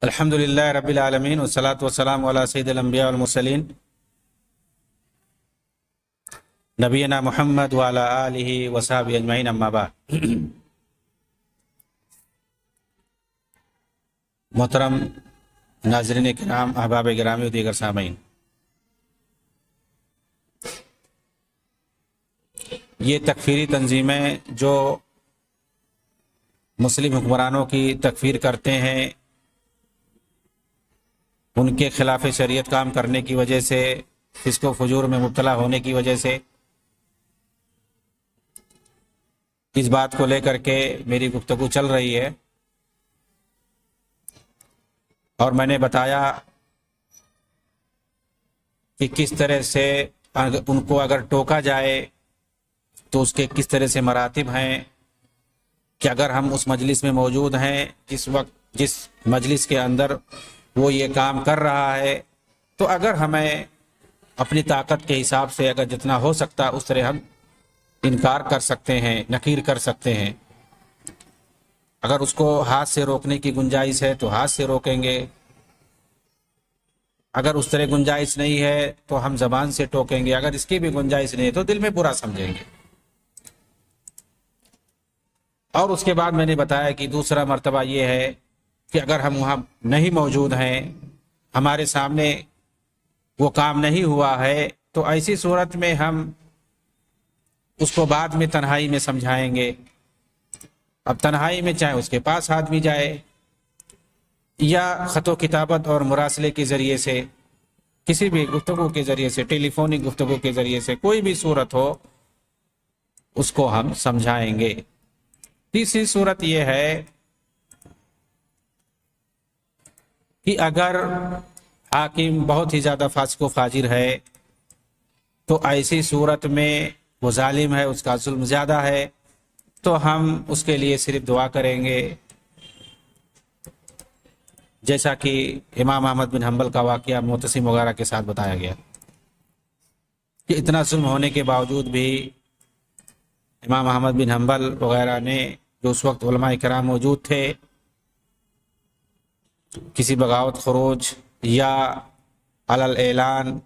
الحمد للہ رب العالمین والصلاة والسلام علی سید الانبیاء والمرسلین نبینا محمد وعلی آلہ وصحبہ اجمعین، اما بعد۔ محترم ناظرین کرام، احباب گرامی و دیگر سامعین، یہ تکفیری تنظیمیں جو مسلم حکمرانوں کی تکفیر کرتے ہیں، ان کے خلاف شریعت کام کرنے کی وجہ سے، فسق و فجور میں مبتلا ہونے کی وجہ سے، اس بات کو لے کر کے میری گفتگو چل رہی ہے، اور میں نے بتایا کہ کس طرح سے ان کو اگر ٹوکا جائے تو اس کے کس طرح سے مراتب ہیں، کہ اگر ہم اس مجلس میں موجود ہیں، جس مجلس کے اندر وہ یہ کام کر رہا ہے، تو اگر ہمیں اپنی طاقت کے حساب سے اگر جتنا ہو سکتا اس طرح ہم انکار کر سکتے ہیں، نکیر کر سکتے ہیں۔ اگر اس کو ہاتھ سے روکنے کی گنجائش ہے تو ہاتھ سے روکیں گے، اگر اس طرح گنجائش نہیں ہے تو ہم زبان سے ٹوکیں گے، اگر اس کی بھی گنجائش نہیں ہے تو دل میں برا سمجھیں گے۔ اور اس کے بعد میں نے بتایا کہ دوسرا مرتبہ یہ ہے کہ اگر ہم وہاں نہیں موجود ہیں، ہمارے سامنے وہ کام نہیں ہوا ہے، تو ایسی صورت میں ہم اس کو بعد میں تنہائی میں سمجھائیں گے۔ اب تنہائی میں چاہے اس کے پاس آدمی جائے یا خط و کتابت اور مراسلے کے ذریعے سے، کسی بھی گفتگو کے ذریعے سے، ٹیلی فونک گفتگو کے ذریعے سے، کوئی بھی صورت ہو، اس کو ہم سمجھائیں گے۔ تیسری صورت یہ ہے کہ اگر حاکم بہت ہی زیادہ فاسق و فاجر ہے تو ایسی صورت میں وہ ظالم ہے، اس کا ظلم زیادہ ہے، تو ہم اس کے لیے صرف دعا کریں گے، جیسا کہ امام احمد بن حنبل کا واقعہ معتصم وغیرہ کے ساتھ بتایا گیا کہ اتنا ظلم ہونے کے باوجود بھی امام احمد بن حنبل وغیرہ نے، جو اس وقت علماء کرام موجود تھے، کسی بغاوت خروج یا علل اعلان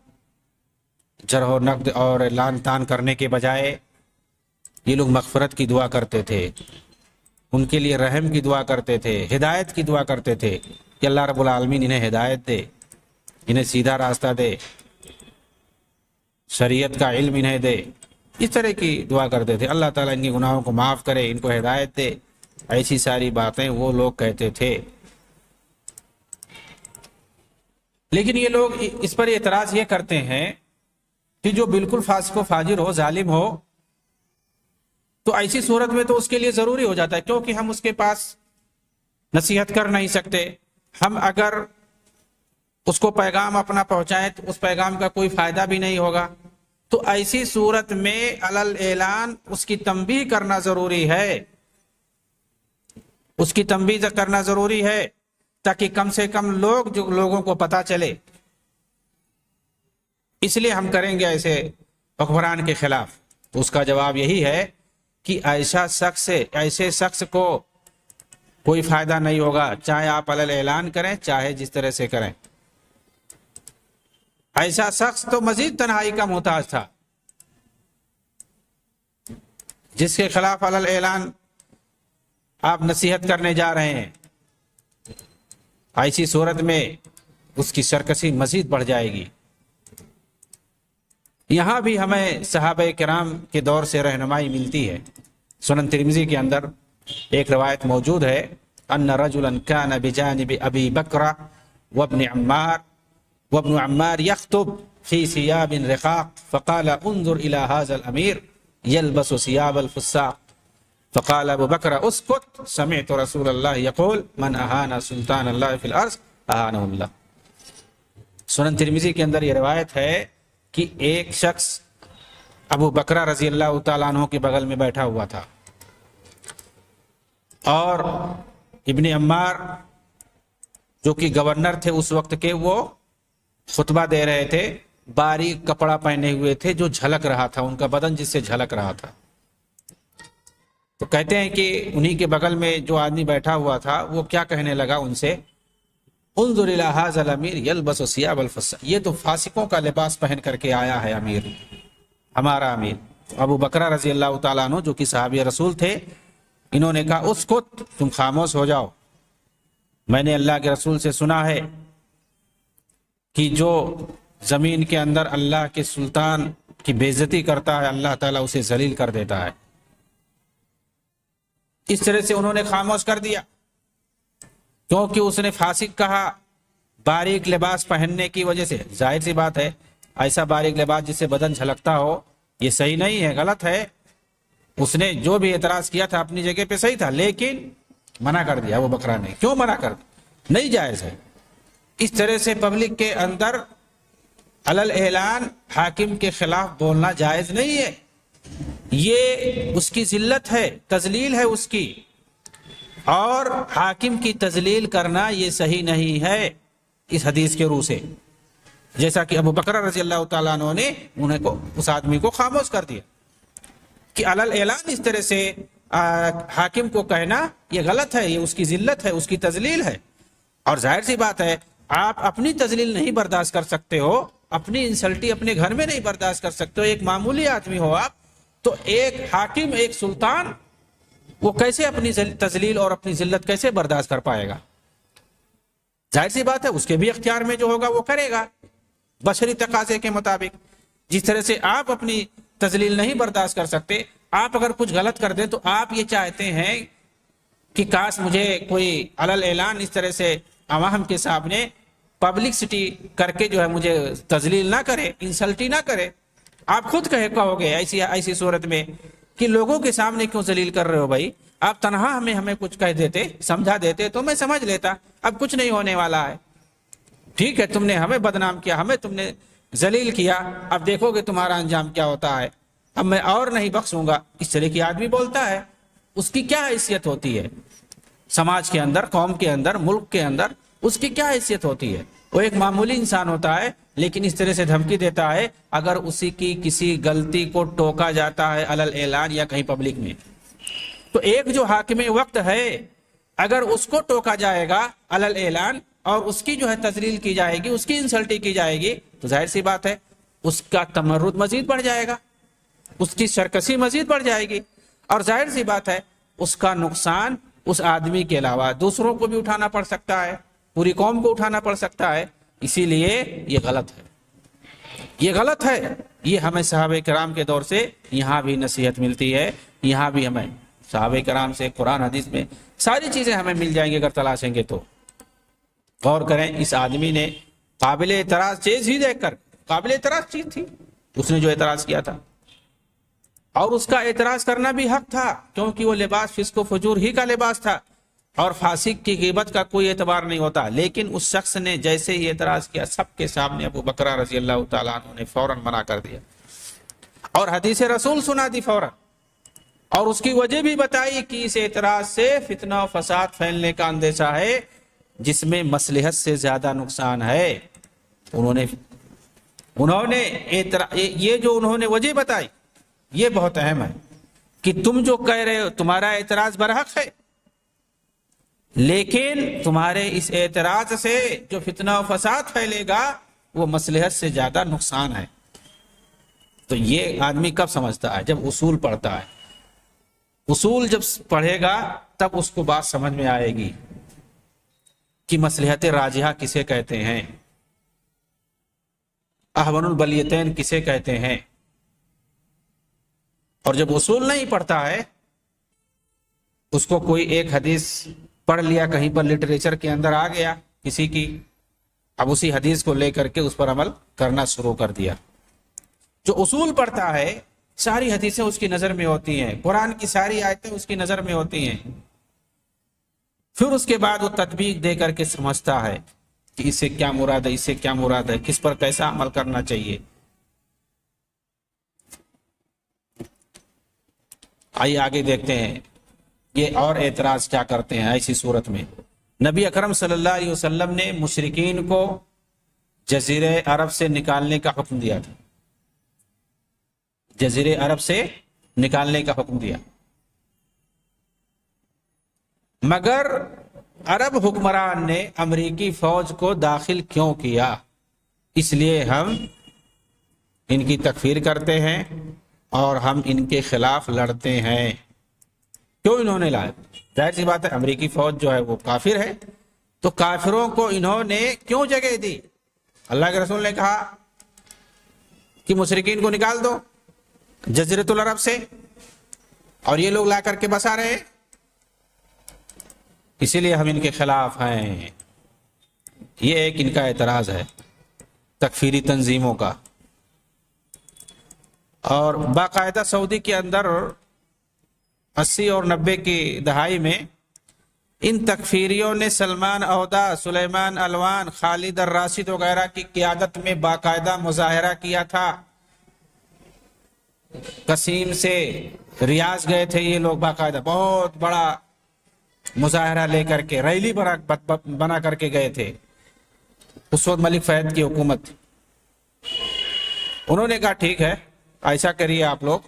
جرح و نقد اور اعلان تان کرنے کے بجائے یہ لوگ مغفرت کی دعا کرتے تھے، ان کے لیے رحم کی دعا کرتے تھے، ہدایت کی دعا کرتے تھے کہ اللہ رب العالمین انہیں ہدایت دے، انہیں سیدھا راستہ دے، شریعت کا علم انہیں دے، اس طرح کی دعا کرتے تھے، اللہ تعالیٰ ان کے گناہوں کو معاف کرے، ان کو ہدایت دے، ایسی ساری باتیں وہ لوگ کہتے تھے۔ لیکن یہ لوگ اس پر اعتراض یہ کرتے ہیں کہ جو بالکل فاسق و فاجر ہو، ظالم ہو، تو ایسی صورت میں تو اس کے لیے ضروری ہو جاتا ہے، کیونکہ ہم اس کے پاس نصیحت کر نہیں سکتے، ہم اگر اس کو پیغام اپنا پہنچائیں تو اس پیغام کا کوئی فائدہ بھی نہیں ہوگا، تو ایسی صورت میں علل اعلان اس کی تنبیہ کرنا ضروری ہے، اس کی تنبیہ کرنا ضروری ہے، تاکہ کم سے کم لوگوں کو پتہ چلے۔ اس لیے ہم کریں گے ایسے حکمران کے خلاف۔ تو اس کا جواب یہی ہے کہ ایسے شخص کو کوئی فائدہ نہیں ہوگا، چاہے آپ علل اعلان کریں، چاہے جس طرح سے کریں۔ ایسا شخص تو مزید تنہائی کا محتاج تھا، جس کے خلاف علل اعلان آپ نصیحت کرنے جا رہے ہیں، ایسی صورت میں اس کی سرکشی مزید بڑھ جائے گی۔ یہاں بھی ہمیں صحابہ کرام کے دور سے رہنمائی ملتی ہے۔ سنن ترمذی کے اندر ایک روایت موجود ہے، ان رجلا كان بجانب ابی بکر وابن عمار يخطب في ثياب رقاق فقال انظر الى هذا الامير يلبس ثياب الفساق فقال ابو بکر اسکت سمعت رسول اللہ یقول من اہان سلطان اللہ فی الارض اہانہ اللہ۔ سنن ترمذی کے اندر یہ روایت ہے کہ ایک شخص ابو بکر رضی اللہ تعالیٰ عنہ کے بغل میں بیٹھا ہوا تھا، اور ابن عمار جو کہ گورنر تھے اس وقت کے، وہ خطبہ دے رہے تھے، باریک کپڑا پہنے ہوئے تھے جو جھلک رہا تھا، ان کا بدن جس سے جھلک رہا تھا۔ تو کہتے ہیں کہ انہی کے بغل میں جو آدمی بیٹھا ہوا تھا وہ کیا کہنے لگا ان سے، انظر الی ھذا الامیر یلبس ثیاب الفساق، یہ تو فاسقوں کا لباس پہن کر کے آیا ہے امیر، ہمارا امیر۔ ابو بکرہ رضی اللہ تعالیٰ عنہ جو کہ صحابی رسول تھے، انہوں نے کہا اسکت، تم خاموش ہو جاؤ، میں نے اللہ کے رسول سے سنا ہے کہ جو زمین کے اندر اللہ کے سلطان کی بے عزتی کرتا ہے اللہ تعالیٰ اسے ذلیل کر دیتا ہے۔ اس طرح سے انہوں نے خاموش کر دیا، کیونکہ اس نے فاسق کہا باریک لباس پہننے کی وجہ سے۔ ظاہر سی بات ہے، ایسا باریک لباس جس سے بدن جھلکتا ہو یہ صحیح نہیں ہے، غلط ہے۔ اس نے جو بھی اعتراض کیا تھا اپنی جگہ پہ صحیح تھا، لیکن منع کر دیا وہ بکرا نے۔ کیوں منع کر دیا؟ نہیں جائز ہے اس طرح سے پبلک کے اندر علل اعلان حاکم کے خلاف بولنا جائز نہیں ہے، یہ اس کی ذلت ہے، تذلیل ہے اس کی، اور حاکم کی تذلیل کرنا یہ صحیح نہیں ہے اس حدیث کے روح سے، جیسا کہ ابو بکر رضی اللہ تعالیٰ عنہ نے اس آدمی کو خاموش کر دیا کہ علل اعلان اس طرح سے حاکم کو کہنا یہ غلط ہے، یہ اس کی ذلت ہے، اس کی تذلیل ہے۔ اور ظاہر سی بات ہے آپ اپنی تذلیل نہیں برداشت کر سکتے ہو، اپنی انسلٹی اپنے گھر میں نہیں برداشت کر سکتے ہو، ایک معمولی آدمی ہو آپ، تو ایک حاکم، ایک سلطان، وہ کیسے اپنی تذلیل اور اپنی ذلت کیسے برداشت کر پائے گا؟ ظاہر سی بات ہے اس کے بھی اختیار میں جو ہوگا وہ کرے گا بشری تقاضے کے مطابق۔ جس طرح سے آپ اپنی تذلیل نہیں برداشت کر سکتے، آپ اگر کچھ غلط کر دیں تو آپ یہ چاہتے ہیں کہ کاش مجھے کوئی علل اعلان اس طرح سے عوام کے سامنے پبلکسٹی کر کے جو ہے مجھے تذلیل نہ کرے، انسلٹی نہ کرے۔ آپ خود کہو گے ایسی صورت میں کہ لوگوں کے سامنے کیوں ذلیل کر رہے ہو بھائی؟ آپ تنہا ہمیں کچھ کہہ دیتے، سمجھا دیتے تو میں سمجھ لیتا، اب کچھ نہیں ہونے والا ہے۔ ٹھیک ہے، تم نے ہمیں بدنام کیا، ہمیں تم نے ذلیل کیا، اب دیکھو گے تمہارا انجام کیا ہوتا ہے، اب میں اور نہیں بخشوں گا۔ اس طرح کی آدمی بولتا ہے، اس کی کیا حیثیت ہوتی ہے سماج کے اندر، قوم کے اندر، ملک کے اندر؟ اس کی کیا حیثیت ہوتی ہے؟ وہ ایک معمولی انسان ہوتا ہے، لیکن اس طرح سے دھمکی دیتا ہے اگر اسی کی کسی غلطی کو ٹوکا جاتا ہے علل اعلان یا کہیں پبلک میں، تو ایک جو حاکم وقت ہے اگر اس کو ٹوکا جائے گا علل اعلان اور اس کی جو ہے تذلیل کی جائے گی، اس کی انسلٹی کی جائے گی، تو ظاہر سی بات ہے اس کا تمرد مزید بڑھ جائے گا، اس کی سرکشی مزید بڑھ جائے گی، اور ظاہر سی بات ہے اس کا نقصان اس آدمی کے علاوہ دوسروں کو بھی اٹھانا پڑ سکتا ہے، پوری قوم کو اٹھانا پڑ سکتا ہے۔ اسی لیے یہ غلط ہے، یہ غلط ہے۔ یہ ہمیں صحابہ کرام کے دور سے یہاں بھی نصیحت ملتی ہے، یہاں بھی ہمیں صحابہ کرام سے قرآن حدیث میں ساری چیزیں ہمیں مل جائیں گی اگر تلاشیں گے تو۔ غور کریں، اس آدمی نے قابل اعتراض چیز ہی دیکھ کر، قابل اعتراض چیز تھی اس نے جو اعتراض کیا تھا، اور اس کا اعتراض کرنا بھی حق تھا کیونکہ وہ لباس فسق و فجور ہی کا لباس تھا، اور فاسق کی غیبت کا کوئی اعتبار نہیں ہوتا۔ لیکن اس شخص نے جیسے ہی اعتراض کیا، سب کے سامنے ابو بکرہ رضی اللہ تعالیٰ عنہ نے فوراً منع کر دیا اور حدیث رسول سنا دی فوراً، اور اس کی وجہ بھی بتائی کہ اس اعتراض سے فتنہ و فساد پھیلنے کا اندیشہ ہے جس میں مصلحت سے زیادہ نقصان ہے۔ انہوں نے یہ جو انہوں نے وجہ بتائی یہ بہت اہم ہے کہ تم جو کہہ رہے ہو تمہارا اعتراض برحق ہے، لیکن تمہارے اس اعتراض سے جو فتنہ و فساد پھیلے گا وہ مصلحت سے زیادہ نقصان ہے۔ تو یہ آدمی کب سمجھتا ہے؟ جب اصول پڑھتا ہے۔ اصول جب پڑھے گا تب اس کو بات سمجھ میں آئے گی کہ مصلحت راجحہ کسے کہتے ہیں، احون البلیتین کسے کہتے ہیں۔ اور جب اصول نہیں پڑھتا ہے، اس کو کوئی ایک حدیث پڑھ لیا کہیں پر لٹریچر کے اندر آ گیا کسی کی، اب اسی حدیث کو لے کر کے اس پر عمل کرنا شروع کر دیا۔ جو اصول پڑھتا ہے ساری حدیثیں اس کی نظر میں ہوتی ہیں، قرآن کی ساری آیتیں اس کی نظر میں ہوتی ہیں، پھر اس کے بعد وہ تطبیق دے کر کے سمجھتا ہے کہ اس سے کیا مراد ہے، اس سے کیا مراد ہے، کس پر کیسا عمل کرنا چاہیے۔ آئیے آگے دیکھتے ہیں یہ اور اعتراض کیا کرتے ہیں ایسی صورت میں۔ نبی اکرم صلی اللہ علیہ وسلم نے مشرکین کو جزیرہ عرب سے نکالنے کا حکم دیا تھا، جزیرہ عرب سے نکالنے کا حکم دیا، مگر عرب حکمران نے امریکی فوج کو داخل کیوں کیا؟ اس لیے ہم ان کی تکفیر کرتے ہیں اور ہم ان کے خلاف لڑتے ہیں۔ کیوں انہوں نے لایا؟ ظاہر سی بات ہے، امریکی فوج جو ہے وہ کافر ہے، تو کافروں کو انہوں نے کیوں جگہ دی؟ اللہ کے رسول نے کہا کہ مشرکین کو نکال دو جزیرۃ العرب سے، اور یہ لوگ لا کر کے بسا رہے ہیں، اسی لیے ہم ان کے خلاف ہیں۔ یہ ایک ان کا اعتراض ہے تکفیری تنظیموں کا۔ اور باقاعدہ سعودی کے اندر 80 اور 90 کی دہائی میں ان تکفیریوں نے سلمان عہدہ، سلیمان الوان، خالد الراشد وغیرہ کی قیادت میں باقاعدہ مظاہرہ کیا تھا۔ قصیم سے ریاض گئے تھے یہ لوگ، باقاعدہ بہت بڑا مظاہرہ لے کر کے، ریلی بنا کر کے گئے تھے۔ اس وقت ملک فہد کی حکومت، انہوں نے کہا ٹھیک ہے ایسا کریے آپ لوگ،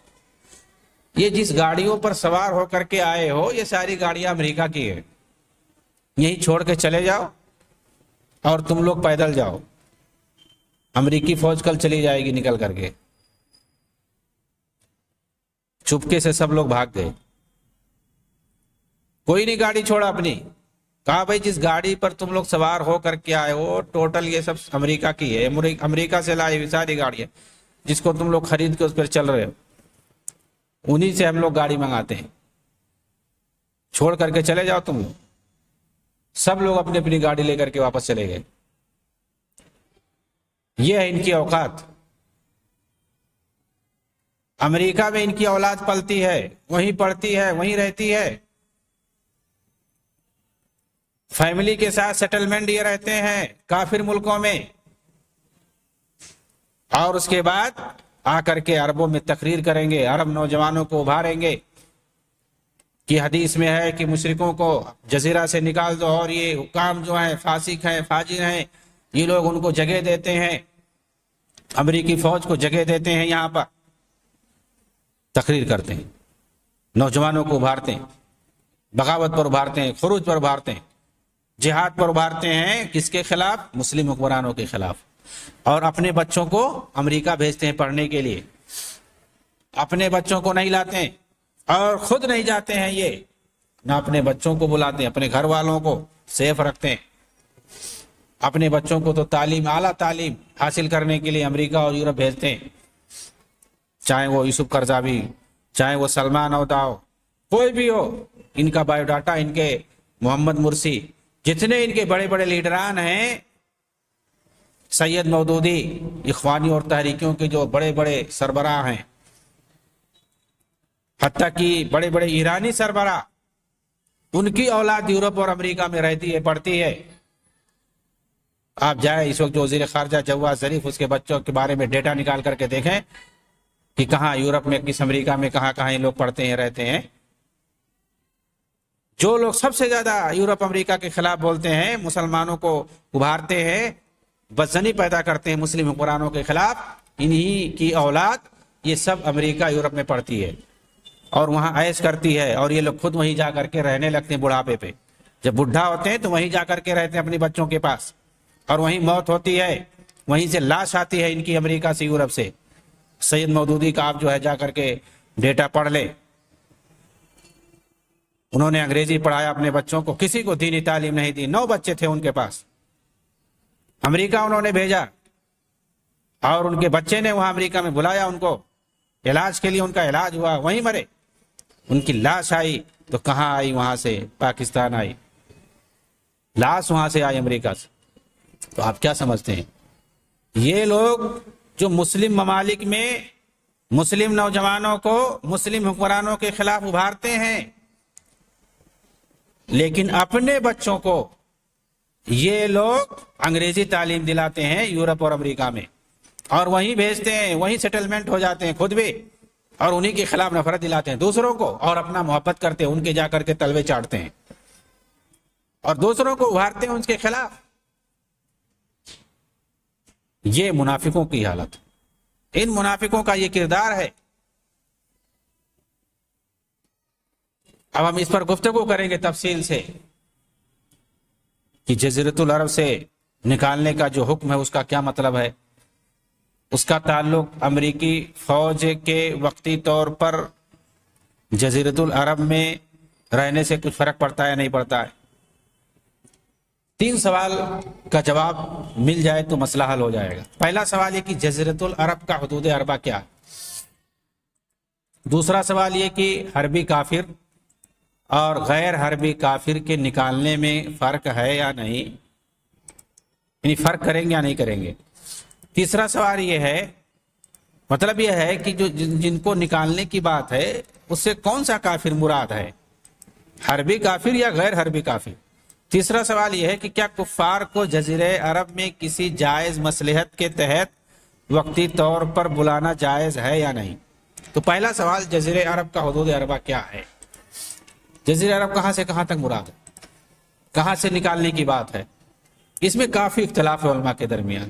یہ جس گاڑیوں پر سوار ہو کر کے آئے ہو یہ ساری گاڑیاں امریکہ کی ہیں، یہیں چھوڑ کے چلے جاؤ اور تم لوگ پیدل جاؤ، امریکی فوج کل چلی جائے گی نکل کر کے۔ چپکے سے سب لوگ بھاگ گئے، کوئی نہیں گاڑی چھوڑا اپنی۔ کہا بھائی جس گاڑی پر تم لوگ سوار ہو کر کے آئے ہو ٹوٹل یہ سب امریکہ کی ہے، امریکہ سے لائی ہوئی ساری گاڑیاں جس کو تم لوگ خرید کے اس پر چل رہے ہو، انہی سے ہم لوگ گاڑی منگاتے ہیں، چھوڑ کر کے چلے جاؤ تم لوگ۔ سب لوگ اپنی اپنی گاڑی لے کر کے واپس چلے گئے۔ یہ ہے ان کی اوقات۔ امریکہ میں ان کی اولاد پلتی ہے، وہیں پڑھتی ہے، وہیں رہتی ہے، فیملی کے ساتھ سیٹلمنٹ یہ رہتے ہیں کافر ملکوں میں، اور اس کے بعد آ کر کے عربوں میں تقریر کریں گے، عرب نوجوانوں کو ابھاریں گے کہ حدیث میں ہے کہ مشرکوں کو جزیرہ سے نکال دو، اور یہ حکام جو ہیں فاسق ہیں، فاجر ہیں، یہ لوگ ان کو جگہ دیتے ہیں، امریکی فوج کو جگہ دیتے ہیں، یہاں پر تقریر کرتے ہیں، نوجوانوں کو ابھارتے ہیں، بغاوت پر ابھارتے ہیں، خروج پر ابھارتے ہیں، جہاد پر ابھارتے ہیں۔ کس کے خلاف؟ مسلم حکمرانوں کے خلاف۔ اور اپنے بچوں کو امریکہ بھیجتے ہیں پڑھنے کے لیے، اپنے بچوں کو نہیں لاتے ہیں اور خود نہیں جاتے ہیں، یہ نہ اپنے بچوں کو بلاتے ہیں، اپنے گھر والوں کو سیف رکھتے ہیں۔ اپنے بچوں کو تو تعلیم، اعلیٰ تعلیم حاصل کرنے کے لیے امریکہ اور یورپ بھیجتے ہیں، چاہے وہ یوسف قرضاوی، چاہے وہ سلمان عہدہ ہو، کوئی بھی ہو، ان کا بایو ڈاٹا، ان کے محمد مرسی، جتنے ان کے بڑے بڑے لیڈران ہیں، سید مودودی، اخوانی اور تحریکیوں کے جو بڑے بڑے سربراہ ہیں، حتیٰ کہ بڑے بڑے ایرانی سربراہ، ان کی اولاد یورپ اور امریکہ میں رہتی ہے، پڑھتی ہے۔ آپ جائیں اس وقت جو وزیر خارجہ جواز ظریف، اس کے بچوں کے بارے میں ڈیٹا نکال کر کے دیکھیں کہ کہاں یورپ میں، کس امریکہ میں کہاں کہاں یہ لوگ پڑھتے ہیں، رہتے ہیں۔ جو لوگ سب سے زیادہ یورپ امریکہ کے خلاف بولتے ہیں، مسلمانوں کو ابھارتے ہیں، بدزنی پیدا کرتے ہیں مسلم حکمرانوں کے خلاف، انہی کی اولاد یہ سب امریکہ یورپ میں پڑھتی ہے اور وہاں عیش کرتی ہے، اور یہ لوگ خود وہیں جا کر کے رہنے لگتے ہیں بڑھاپے پہ۔ جب بڈھا ہوتے ہیں تو وہیں جا کر کے رہتے ہیں اپنے بچوں کے پاس، اور وہیں موت ہوتی ہے، وہیں سے لاش آتی ہے ان کی امریکہ سے، یورپ سے۔ سید مودودی کا آپ جو ہے جا کر کے ڈیٹا پڑھ لے، انہوں نے انگریزی پڑھایا اپنے بچوں کو، کسی کو دینی تعلیم نہیں دی، 9 بچے تھے ان کے پاس، امریکہ انہوں نے بھیجا، اور ان کے بچے نے وہاں امریکہ میں بلایا ان کو علاج کے لیے، ان کا علاج ہوا، وہیں مرے۔ ان کی لاش آئی تو کہاں آئی؟ وہاں سے پاکستان آئی، لاش وہاں سے آئی امریکہ سے۔ تو آپ کیا سمجھتے ہیں؟ یہ لوگ جو مسلم ممالک میں مسلم نوجوانوں کو مسلم حکمرانوں کے خلاف ابھارتے ہیں، لیکن اپنے بچوں کو یہ لوگ انگریزی تعلیم دلاتے ہیں یورپ اور امریکہ میں، اور وہیں بھیجتے ہیں، وہیں سیٹلمنٹ ہو جاتے ہیں خود بھی، اور انہی کے خلاف نفرت دلاتے ہیں دوسروں کو، اور اپنا محبت کرتے ہیں، ان کے جا کر کے تلوے چاٹتے ہیں اور دوسروں کو ابھارتے ہیں ان کے خلاف۔ یہ منافقوں کی حالت، ان منافقوں کا یہ کردار ہے۔ اب ہم اس پر گفتگو کریں گے تفصیل سے کہ جزیرۃ العرب سے نکالنے کا جو حکم ہے اس کا کیا مطلب ہے، اس کا تعلق امریکی فوج کے وقتی طور پر جزیرۃ العرب میں رہنے سے کچھ فرق پڑتا ہے یا نہیں پڑتا ہے۔ 3 سوال کا جواب مل جائے تو مسئلہ حل ہو جائے گا۔ پہلا سوال یہ کہ جزیرۃ العرب کا حدود اربع کیا ہے، دوسرا سوال یہ کہ حربی کافر اور غیر حربی کافر کے نکالنے میں فرق ہے یا نہیں، یعنی فرق کریں گے یا نہیں کریں گے۔ تیسرا سوال یہ ہے، مطلب یہ ہے کہ جو جن کو نکالنے کی بات ہے اس سے کون سا کافر مراد ہے، حربی کافر یا غیر حربی کافر۔ تیسرا سوال یہ ہے کہ کیا کفار کو جزیرہ عرب میں کسی جائز مصلحت کے تحت وقتی طور پر بلانا جائز ہے یا نہیں۔ تو پہلا سوال جزیرہ عرب کا حدود اربع کیا ہے، جزیرہ عرب کہاں سے کہاں تک مراد ہے، کہاں سے نکالنے کی بات ہے، اس میں کافی اختلاف ہے علماء کے درمیان۔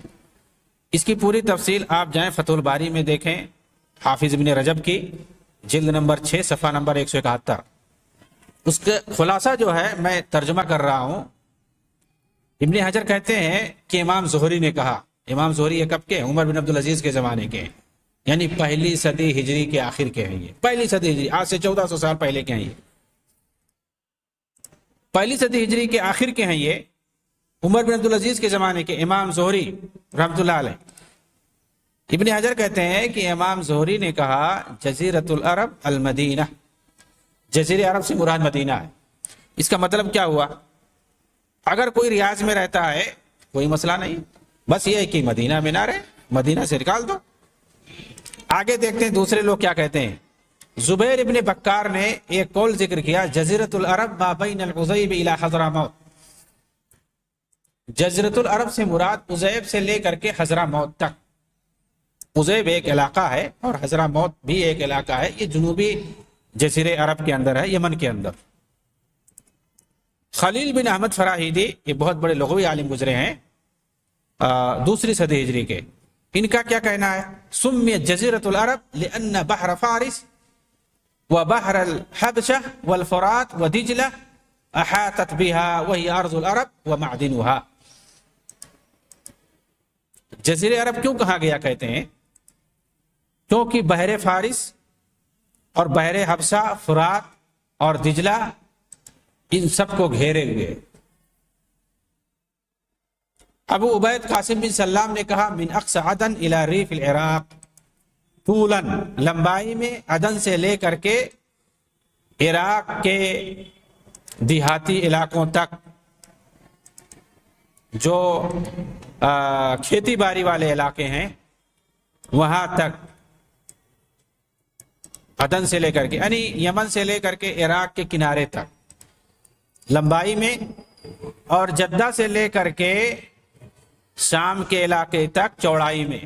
اس کی پوری تفصیل آپ جائیں فتح الباری میں دیکھیں، حافظ ابن رجب کی جلد نمبر 6 صفحہ نمبر 171۔ اس کا خلاصہ جو ہے میں ترجمہ کر رہا ہوں۔ ابن حجر کہتے ہیں کہ امام زہری نے کہا، امام زہری یہ کب کے ہیں، عمر بن عبدالعزیز کے زمانے کے ہیں، یعنی پہلی صدی ہجری کے آخر کے ہیں، یہ پہلی صدی ہجری، آج سے 1400 سال پہلے کے ہیں، یہ پہلی صدی ہجری کے آخر کے ہیں، یہ عمر بن عبدالعزیز کے زمانے کے امام زہری رحمۃ اللہ علیہ۔ ابن حجر کہتے ہیں کہ امام زہری نے کہا جزیرۃ العرب المدینہ، جزیرہ عرب سے مراد مدینہ ہے۔ اس کا مطلب کیا ہوا، اگر کوئی ریاض میں رہتا ہے کوئی مسئلہ نہیں، بس یہ ہے کہ مدینہ میں نہ رہے، مدینہ سے نکال دو۔ آگے دیکھتے ہیں دوسرے لوگ کیا کہتے ہیں۔ زبیر ابن بکار نے ایک قول ذکر کیا، جزیرۃ العرب ما بین العزیب الی حضرموت، جزیرۃ العرب سے مراد عزیب سے لے کر کے حضرموت تک۔ عزیب ایک علاقہ ہے اور حضرموت بھی ایک علاقہ ہے، یہ جنوبی جزیرے عرب کے اندر ہے، یمن کے اندر۔ خلیل بن احمد فراہیدی یہ بہت بڑے لغوی عالم گزرے ہیں دوسری صدی ہجری کے، ان کا کیا کہنا ہے، سمیت جزیرۃ العرب لأن بحر فارس وبحر الحبشہ والفرات ودجلہ احاطت بها وہی ارض العرب ومعدنها۔ جزیرہ عرب کیوں کہا گیا کہتے ہیں، کیونکہ بحر فارس اور بحر حبشہ، فرات اور دجلہ، ان سب کو گھیرے ہوئے۔ ابو عبید قاسم بن سلام نے کہا من اقصى عدن الى ریف العراق طولا، لمبائی میں عدن سے لے کر کے عراق کے دیہاتی علاقوں تک، جو کھیتی باڑی والے علاقے ہیں وہاں تک، عدن سے لے کر کے یعنی یمن سے لے کر کے عراق کے کنارے تک لمبائی میں، اور جدہ سے لے کر کے شام کے علاقے تک چوڑائی میں۔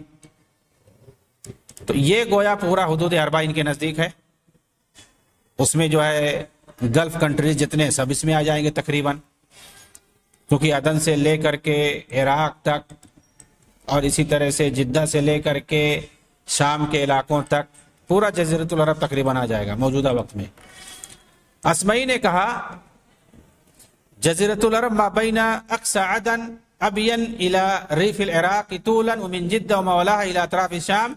تو یہ گویا پورا حدود اربع ان کے نزدیک ہے۔ اس میں جو ہے گلف کنٹریز جتنے سب اس میں آ جائیں گے تقریباً، کیونکہ عدن سے لے کر کے عراق تک اور اسی طرح سے جدہ سے لے کر کے شام کے علاقوں تک پورا جزیرۃ العرب تقریباً آ جائے گا موجودہ وقت میں۔ اسمعی نے کہا جزیرۃ العرب ما بین اقصى عدن ابین الى ریف العراق طولا ومن جدہ وما ولاها الى اطراف الشام،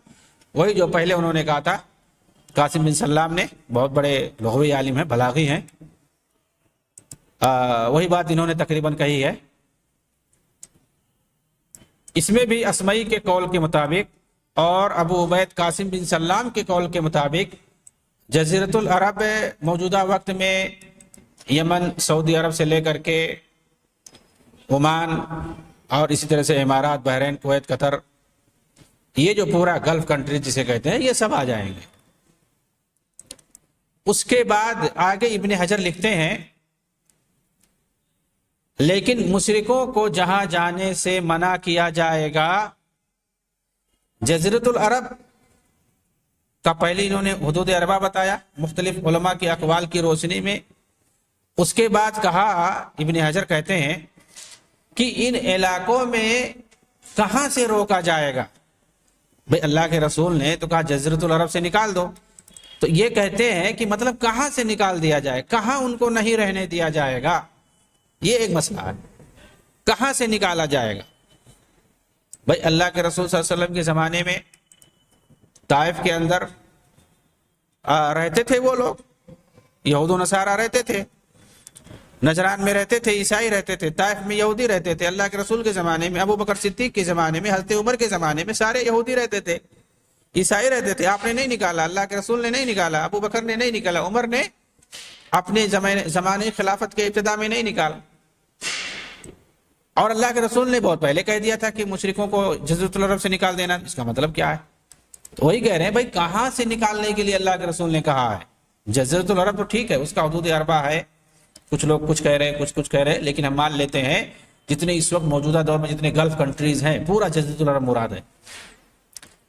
وہی جو پہلے انہوں نے کہا تھا قاسم بن سلام نے، بہت بڑے لغوی عالم ہیں، بلاغی ہیں، وہی بات انہوں نے تقریباً کہی ہے۔ اس میں بھی اسمعی کے قول کے مطابق اور ابو عبید قاسم بن سلام کے قول کے مطابق جزیرۃ العرب موجودہ وقت میں یمن، سعودی عرب سے لے کر کے عمان اور اسی طرح سے امارات، بحرین، کویت، قطر، یہ جو پورا گلف کنٹری جسے کہتے ہیں، یہ سب آ جائیں گے۔ اس کے بعد آگے ابن حجر لکھتے ہیں لیکن مشرکوں کو جہاں جانے سے منع کیا جائے گا، جزیرۃ العرب کا پہلے انہوں نے حدود اربع بتایا مختلف علماء کے اقوال کی روشنی میں۔ اس کے بعد کہا، ابن حجر کہتے ہیں کہ ان علاقوں میں کہاں سے روکا جائے گا، بھئی اللہ کے رسول نے تو کہا جزیرۃ العرب سے نکال دو، تو یہ کہتے ہیں کہ مطلب کہاں سے نکال دیا جائے، کہاں ان کو نہیں رہنے دیا جائے گا، یہ ایک مسئلہ ہے۔ کہاں سے نکالا جائے گا؟ بھائی اللہ کے رسول صلی اللہ علیہ وسلم کے زمانے میں طائف کے اندر رہتے تھے وہ لوگ، یہود و نصارہ رہتے تھے، نجران میں رہتے تھے عیسائی رہتے تھے، طائف میں یہودی رہتے تھے۔ اللہ کے رسول کے زمانے میں، ابو بکر صدیق کے زمانے میں، حضرت عمر کے زمانے میں سارے یہودی رہتے تھے، عیسائی رہتے تھے۔ آپ نے نہیں نکالا، اللہ کے رسول نے نہیں نکالا، ابو بکر نے نہیں نکالا، عمر نے اپنے زمانے خلافت کے ابتدا میں نہیں نکالا، اور اللہ کے رسول نے بہت پہلے کہہ دیا تھا کہ مشرکوں کو جزیرۃ العرب سے نکال دینا۔ اس کا مطلب کیا ہے؟ تو وہی کہہ رہے ہیں بھائی کہاں سے نکالنے کے لیے اللہ کے رسول نے کہا ہے؟ جزیرۃ العرب تو ٹھیک ہے، اس کا حدود اربع ہے، کچھ لوگ کچھ کہہ رہے ہیں، کچھ کہہ رہے ہیں، لیکن ہم مان لیتے ہیں جتنے اس وقت موجودہ دور میں جتنے گلف کنٹریز ہیں پورا جزیرۃ العرب مراد ہے۔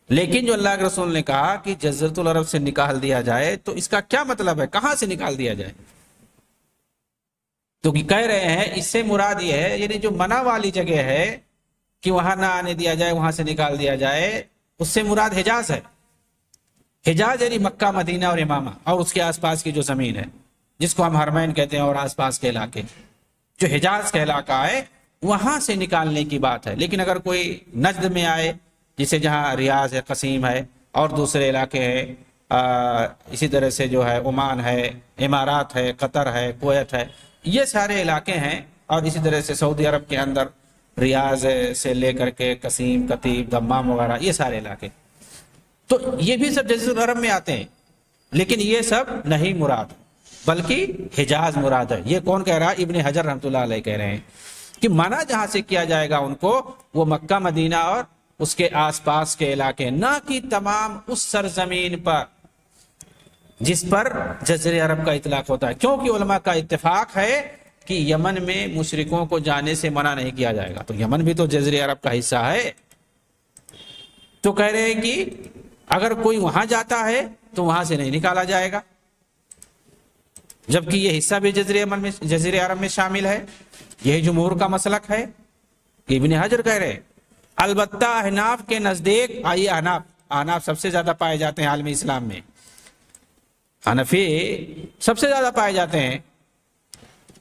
لیکن جو اللہ کے رسول نے کہا کہ جزیرۃ العرب سے نکال دیا جائے، تو اس کا کیا مطلب ہے؟ کہاں سے نکال دیا جائے؟ تو کہہ رہے ہیں اس سے مراد یہ ہے، یعنی جو منع والی جگہ ہے کہ وہاں نہ آنے دیا جائے، وہاں سے نکال دیا جائے، اس سے مراد حجاز ہے۔ حجاز یعنی مکہ، مدینہ اور امامہ اور اس کے آس پاس کی جو زمین ہے، جس کو ہم حرمین کہتے ہیں، اور آس پاس کے علاقے، جو حجاز کا علاقہ ہے وہاں سے نکالنے کی بات ہے۔ لیکن اگر کوئی نجد میں آئے، جسے جہاں ریاض ہے، قصیم ہے، اور دوسرے علاقے ہیں، اسی طرح سے جو ہے عمان ہے، امارات ہے، قطر ہے، کویت ہے، یہ سارے علاقے ہیں، اور اسی طرح سے سعودی عرب کے اندر ریاض سے لے کر کے قصیم، کتیب، دمام وغیرہ، یہ سارے علاقے، تو یہ بھی سب جزیرۃ العرب میں آتے ہیں۔ لیکن یہ سب نہیں مراد، بلکہ حجاز مراد ہے۔ یہ کون کہہ رہا ہے؟ ابن حجر رحمۃ اللہ علیہ کہہ رہے ہیں کہ منع جہاں سے کیا جائے گا ان کو، وہ مکہ، مدینہ اور اس کے آس پاس کے علاقے، نہ کہ تمام اس سرزمین پر جس پر جزیرہ عرب کا اطلاق ہوتا ہے، کیونکہ علماء کا اتفاق ہے کہ یمن میں مشرکوں کو جانے سے منع نہیں کیا جائے گا، تو یمن بھی تو جزیرہ عرب کا حصہ ہے۔ تو کہہ رہے ہیں کہ اگر کوئی وہاں جاتا ہے تو وہاں سے نہیں نکالا جائے گا، جبکہ یہ حصہ بھی جزیرہ عرب میں شامل ہے۔ یہی جمہور کا مسلک ہے، ابن حجر کہہ رہے ہیں۔ البتہ احناف کے نزدیک، آئیے احناف سب سے زیادہ پائے جاتے ہیں عالم اسلام میں، حنفی سب سے زیادہ پائے جاتے ہیں۔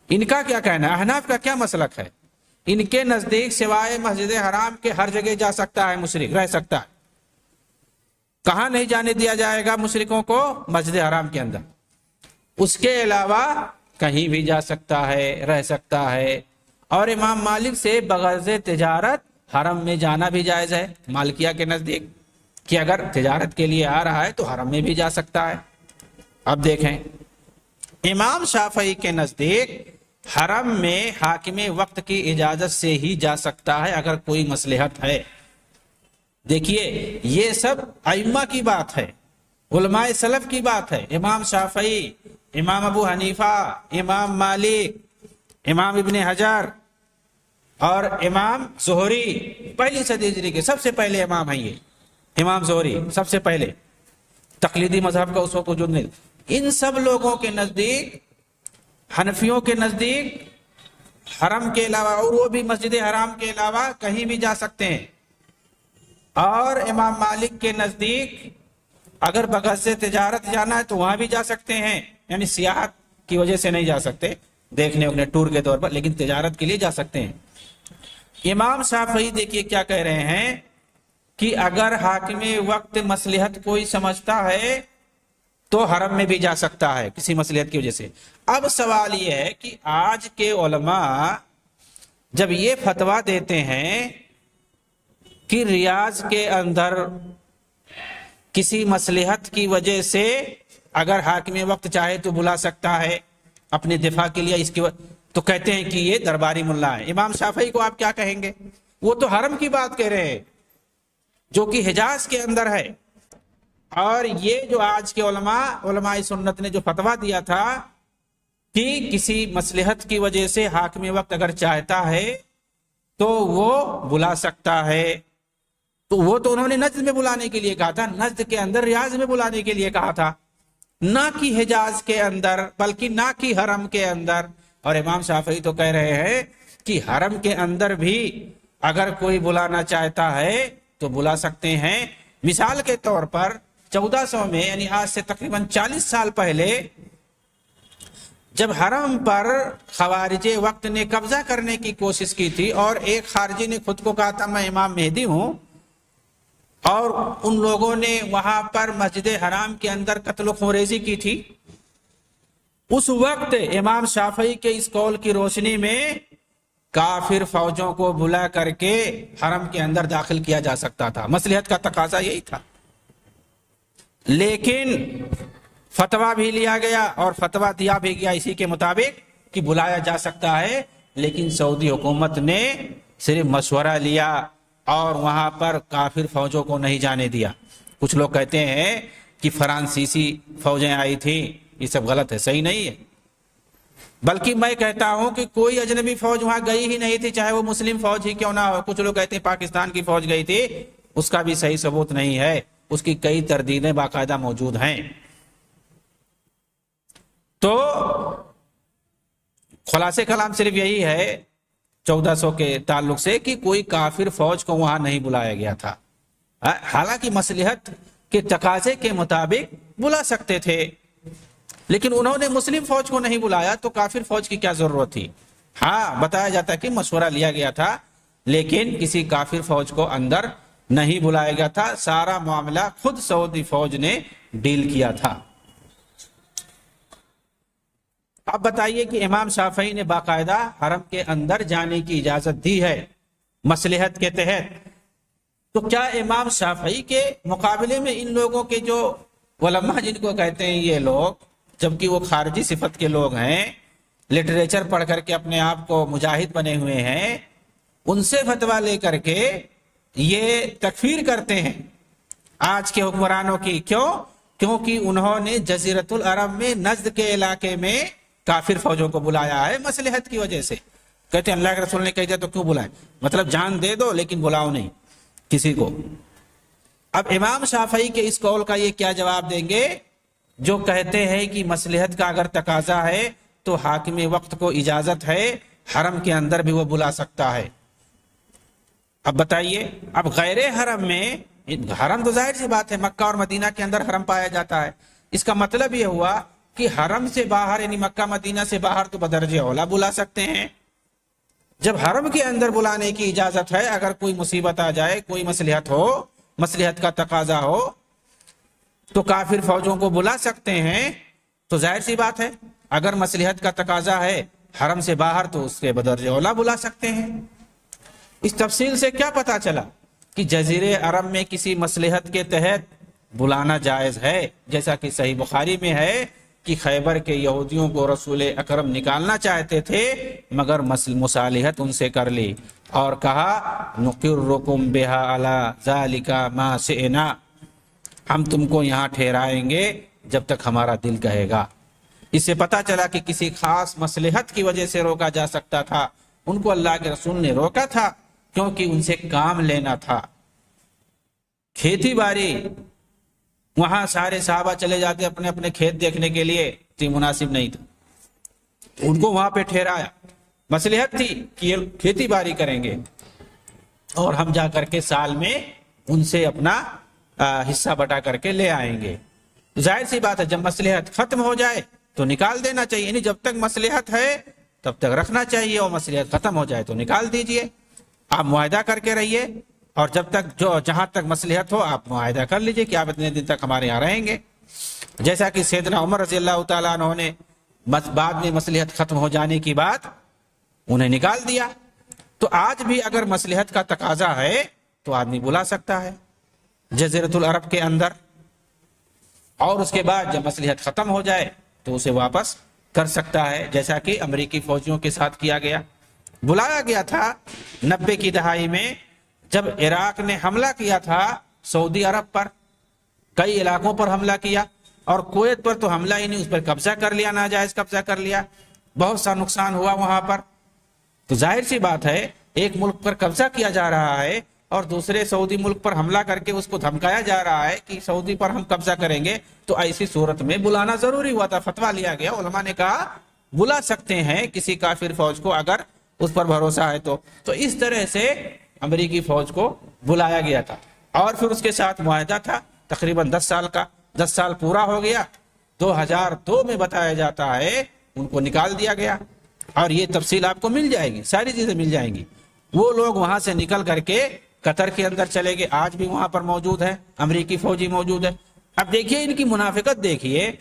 ان کا کیا کہنا ہے؟ احناف کا کیا مسلک ہے؟ ان کے نزدیک سوائے مسجد حرام کے ہر جگہ جا سکتا ہے مشرک، رہ سکتا ہے۔ کہاں نہیں جانے دیا جائے گا مشرکوں کو؟ مسجد حرام کے اندر، اس کے علاوہ کہیں بھی جا سکتا ہے، رہ سکتا ہے۔ اور امام مالک سے بغرض تجارت حرم میں جانا بھی جائز ہے، مالکیہ کے نزدیک، کہ اگر تجارت کے لیے آ رہا ہے تو حرم میں بھی جا سکتا ہے۔ اب دیکھیں، امام شافعی کے نزدیک حرم میں حاکم وقت کی اجازت سے ہی جا سکتا ہے اگر کوئی مصلحت ہے۔ دیکھیے یہ سب ائمہ کی بات ہے، علماء سلف کی بات ہے۔ امام شافعی، امام ابو حنیفہ، امام مالک، امام ابن حجر اور امام زہری، پہلی صدی ہجری کے سب سے پہلے امام ہیں یہ۔ امام زہری سب سے پہلے، تقلیدی مذہب کا اس وقت وجود نہیں۔ ان سب لوگوں کے نزدیک، حنفیوں کے نزدیک، حرم کے علاوہ، اور وہ بھی مسجد حرام کے علاوہ کہیں بھی جا سکتے ہیں۔ اور امام مالک کے نزدیک اگر بغرض سے تجارت جانا ہے تو وہاں بھی جا سکتے ہیں، یعنی سیاحت کی وجہ سے نہیں جا سکتے، دیکھنے اپنے ٹور کے طور پر، لیکن تجارت کے لیے جا سکتے ہیں۔ امام شافعی دیکھیے کیا کہہ رہے ہیں کہ اگر حاکم وقت مصلحت کوئی سمجھتا ہے تو حرم میں بھی جا سکتا ہے کسی مصلحت کی وجہ سے۔ اب سوال یہ ہے کہ آج کے علماء جب یہ فتویٰ دیتے ہیں کہ ریاض کے اندر کسی مصلحت کی وجہ سے اگر حاکم وقت چاہے تو بلا سکتا ہے اپنے دفاع کے لیے، اس کی تو کہتے ہیں کہ یہ درباری ملا ہے۔ امام شافعی کو آپ کیا کہیں گے؟ وہ تو حرم کی بات کہہ رہے ہیں جو کہ حجاز کے اندر ہے۔ اور یہ جو آج کے علماء سنت نے جو فتویٰ دیا تھا کہ کسی مصلحت کی وجہ سے حاکم وقت اگر چاہتا ہے تو وہ بلا سکتا ہے، تو وہ تو انہوں نے نجد میں بلانے کے لیے کہا تھا، نجد کے اندر ریاض میں بلانے کے لیے کہا تھا، نہ کہ حجاز کے اندر، بلکہ نہ کہ حرم کے اندر۔ اور امام شافعی تو کہہ رہے ہیں کہ حرم کے اندر بھی اگر کوئی بلانا چاہتا ہے تو بلا سکتے ہیں۔ مثال کے طور پر 1400 میں، یعنی آج سے تقریباً 40 سال پہلے، جب حرم پر خوارج وقت نے قبضہ کرنے کی کوشش کی تھی اور ایک خارجی نے خود کو کہا تھا میں امام مہدی ہوں، اور ان لوگوں نے وہاں پر مسجد حرام کے اندر قتل و خونریزی کی تھی، اس وقت امام شافعی کے اس قول کی روشنی میں کافر فوجوں کو بلا کر کے حرم کے اندر داخل کیا جا سکتا تھا، مصلحت کا تقاضا یہی تھا۔ لیکن فتویٰ بھی لیا گیا اور فتویٰ دیا بھی گیا اسی کے مطابق کہ بلایا جا سکتا ہے، لیکن سعودی حکومت نے صرف مشورہ لیا اور وہاں پر کافر فوجوں کو نہیں جانے دیا۔ کچھ لوگ کہتے ہیں کہ فرانسیسی فوجیں آئی تھیں، یہ سب غلط ہے، صحیح نہیں ہے، بلکہ میں کہتا ہوں کہ کوئی اجنبی فوج وہاں گئی ہی نہیں تھی، چاہے وہ مسلم فوج ہی کیوں نہ ہو۔ کچھ لوگ کہتے ہیں پاکستان کی فوج گئی تھی، اس کا بھی صحیح ثبوت نہیں ہے، اس کی کئی تردیدیں باقاعدہ موجود ہیں۔ تو خلاصے کلام صرف یہی ہے 1400 کے تعلق سے کہ کوئی کافر فوج کو وہاں نہیں بلایا گیا تھا، حالانکہ مصلحت کے تقاضے کے مطابق بلا سکتے تھے، لیکن انہوں نے مسلم فوج کو نہیں بلایا تو کافر فوج کی کیا ضرورت تھی؟ ہاں بتایا جاتا ہے کہ مشورہ لیا گیا تھا، لیکن کسی کافر فوج کو اندر نہیں بلایا گیا تھا، سارا معاملہ خود سعودی فوج نے ڈیل کیا تھا۔ اب بتائیے کہ امام شافعی نے باقاعدہ حرم کے اندر جانے کی اجازت دی ہے مصلحت کے تحت، تو کیا امام شافعی کے مقابلے میں ان لوگوں کے جو علماء جن کو کہتے ہیں یہ لوگ، جبکہ وہ خارجی صفت کے لوگ ہیں، لٹریچر پڑھ کر کے اپنے آپ کو مجاہد بنے ہوئے ہیں، ان سے فتویٰ لے کر کے یہ تکفیر کرتے ہیں آج کے حکمرانوں کی؟ کیوں؟ کیونکہ انہوں نے جزیرۃ العرب میں نجد کے علاقے میں کافر فوجوں کو بلایا ہے مصلحت کی وجہ سے۔ کہتے ہیں اللہ کے رسول نے کہہ دیا تو کیوں بلائیں؟ مطلب جان دے دو لیکن بلاؤ نہیں کسی کو۔ اب امام شافعی کے اس قول کا یہ کیا جواب دیں گے جو کہتے ہیں کہ مصلحت کا اگر تقاضا ہے تو حاکم وقت کو اجازت ہے حرم کے اندر بھی وہ بلا سکتا ہے۔ اب بتائیے، اب غیر حرم میں، حرم تو ظاہر سی بات ہے مکہ اور مدینہ کے اندر حرم پایا جاتا ہے، اس کا مطلب یہ ہوا کہ حرم سے باہر یعنی مکہ مدینہ سے باہر تو بدرجہ اولا بلا سکتے ہیں۔ جب حرم کے اندر بلانے کی اجازت ہے، اگر کوئی مصیبت آ جائے، کوئی مصلحت ہو، مصلحت کا تقاضا ہو تو کافر فوجوں کو بلا سکتے ہیں، تو ظاہر سی بات ہے اگر مصلحت کا تقاضا ہے حرم سے باہر تو اس کے بدرجہ اولا بلا سکتے ہیں۔ اس تفصیل سے کیا پتا چلا کہ جزیرے عرب میں کسی مصلحت کے تحت بلانا جائز ہے، جیسا کہ صحیح بخاری میں ہے کہ خیبر کے یہودیوں کو رسول اکرم نکالنا چاہتے تھے مگر مصالحت ان سے کر لی اور کہا نقرکم بہا علی ذالک ما شئنا، ہم تم کو یہاں ٹھہرائیں گے جب تک ہمارا دل کہے گا۔ اس سے پتا چلا کہ کسی خاص مصلحت کی وجہ سے روکا جا سکتا تھا، ان کو اللہ کے رسول نے روکا تھا کیونکہ ان سے کام لینا تھا، کھیتی باڑی، وہاں سارے صحابہ چلے جاتے اپنے اپنے کھیت دیکھنے کے لیے، تو مناسب نہیں تھا، ان کو وہاں پہ ٹھہرایا۔ مصلحت تھی کہ یہ کھیتی باڑی کریں گے اور ہم جا کر کے سال میں ان سے اپنا حصہ بٹا کر کے لے آئیں گے۔ ظاہر سی بات ہے جب مصلحت ختم ہو جائے تو نکال دینا چاہیے، یعنی جب تک مصلحت ہے تب تک رکھنا چاہیے، اور مصلحت ختم ہو جائے تو نکال دیجئے۔ آپ معاہدہ کر کے رہیے، اور جب تک جہاں تک مصلحت ہو آپ معاہدہ کر لیجئے کہ آپ اتنے دن تک ہمارے یہاں رہیں گے، جیسا کہ سیدنا عمر رضی اللہ تعالیٰ عنہ نے بعد میں مصلحت ختم ہو جانے کی بعد انہیں نکال دیا۔ تو آج بھی اگر مصلحت کا تقاضا ہے تو آدمی بلا سکتا ہے جزیرۃ العرب کے اندر، اور اس کے بعد جب مصلحت ختم ہو جائے تو اسے واپس کر سکتا ہے، جیسا کہ امریکی فوجیوں کے ساتھ کیا گیا۔ بلایا گیا تھا 90 کی دہائی میں جب عراق نے حملہ کیا تھا سعودی عرب پر، کئی علاقوں پر حملہ کیا، اور کویت پر تو حملہ ہی نہیں، اس پر قبضہ کر لیا، ناجائز قبضہ کر لیا، بہت سا نقصان ہوا وہاں پر۔ تو ظاہر سی بات ہے ایک ملک پر قبضہ کیا جا رہا ہے اور دوسرے سعودی ملک پر حملہ کر کے اس کو دھمکایا جا رہا ہے کہ سعودی پر ہم قبضہ کریں گے، تو ایسی صورت میں بلانا ضروری ہوا تھا، فتویٰ لیا گیا، علماء نے کہا بلا سکتے ہیں کسی کافر فوج کو اگر اس پر بھروسہ ہے تو اس طرح سے امریکی فوج کو بلایا گیا تھا، اور پھر اس کے ساتھ معاہدہ تھا تقریباً 10 سال کا، 10 سال پورا ہو گیا، 2002 میں بتایا جاتا ہے ان کو نکال دیا گیا، اور یہ تفصیل آپ کو مل جائے گی، ساری چیزیں مل جائیں گی۔ وہ لوگ وہاں سے نکل کر کے قطر کے اندر چلے گئے، آج بھی وہاں پر موجود ہے، امریکی فوجی موجود ہے۔ اب دیکھیے ان کی منافقت دیکھیے،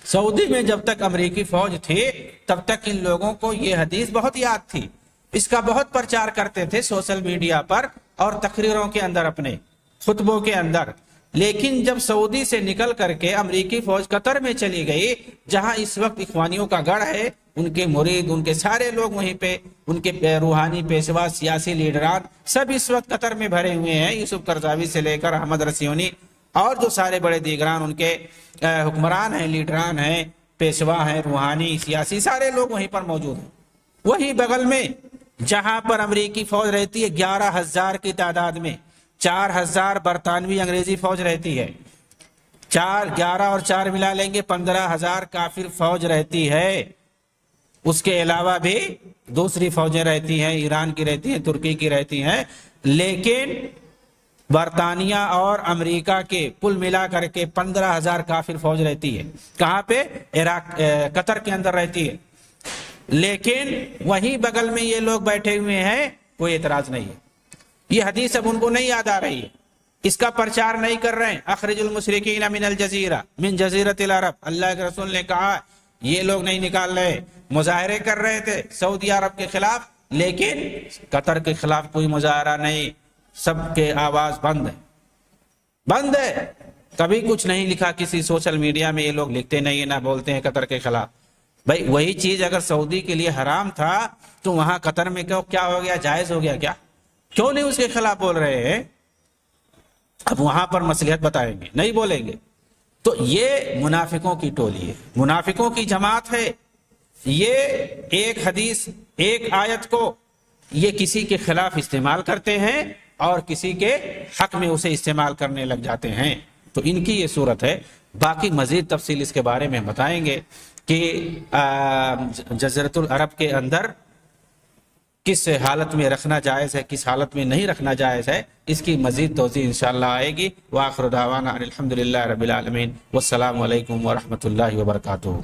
سعودی میں جب تک امریکی فوج تھی تب تک ان لوگوں کو یہ حدیث بہت یاد تھی، اس کا بہت پرچار کرتے تھے سوشل میڈیا پر اور تقریروں کے اندر، اپنے خطبوں کے اندر۔ لیکن جب سعودی سے نکل کر کے امریکی فوج قطر میں چلی گئی، جہاں اس وقت اخوانیوں کا گڑھ ہے، ان کے مرید، ان کے سارے لوگ وہیں پہ، ان کے روحانی پیشوا، سیاسی لیڈران سب اس وقت قطر میں بھرے ہوئے ہیں، یوسف قرضاوی سے لے کر احمد رسیونی اور جو سارے بڑے دیگران ان کے حکمران ہیں، لیڈران ہیں، پیشوا ہیں، روحانی، سیاسی، سارے لوگ وہیں پر موجود ہیں۔ وہی بغل میں جہاں پر امریکی فوج رہتی ہے 11,000 کی تعداد میں، 4,000 برطانوی انگریزی فوج رہتی ہے، 11 اور 4 ملا لیں گے 15,000 کافر فوج رہتی ہے۔ اس کے علاوہ بھی دوسری فوجیں رہتی ہیں، ایران کی رہتی ہیں، ترکی کی رہتی ہیں، لیکن برطانیہ اور امریکہ کے کل ملا کر کے 15,000 کافر فوج رہتی ہے۔ کہاں پہ؟ قطر کے اندر رہتی ہے۔ لیکن وہیں بغل میں یہ لوگ بیٹھے ہوئے ہیں، کوئی اعتراض نہیں ہے۔ یہ حدیث اب ان کو نہیں یاد آ رہی ہے، اس کا پرچار نہیں کر رہے ہیں۔ اخرج المشرکین من الجزیرہ من جزیرۃ العرب، اللہ کے رسول نے کہا، یہ لوگ نہیں نکال رہے، مظاہرے کر رہے تھے سعودی عرب کے خلاف، لیکن قطر کے خلاف کوئی مظاہرہ نہیں، سب کے آواز بند ہے، بند ہے۔ کبھی کچھ نہیں لکھا کسی سوشل میڈیا میں، یہ لوگ لکھتے نہیں، نہ بولتے ہیں قطر کے خلاف۔ بھائی وہی چیز اگر سعودی کے لیے حرام تھا تو وہاں قطر میں کیا ہو گیا؟ جائز ہو گیا کیا؟ کیوں نہیں اس کے خلاف بول رہے ہیں؟ اب وہاں پر مصلحت بتائیں گے، نہیں بولیں گے۔ تو یہ منافقوں کی ٹولی ہے، منافقوں کی جماعت ہے۔ یہ ایک حدیث، ایک آیت کو یہ کسی کے خلاف استعمال کرتے ہیں اور کسی کے حق میں اسے استعمال کرنے لگ جاتے ہیں۔ تو ان کی یہ صورت ہے۔ باقی مزید تفصیل اس کے بارے میں بتائیں گے کہ جزیرۃ العرب کے اندر کس حالت میں رکھنا جائز ہے، کس حالت میں نہیں رکھنا جائز ہے، اس کی مزید توضیح انشاءاللہ آئے گی۔ وآخر دعوانا الحمدللہ رب العالمین، والسلام علیکم ورحمۃ اللہ وبرکاتہ۔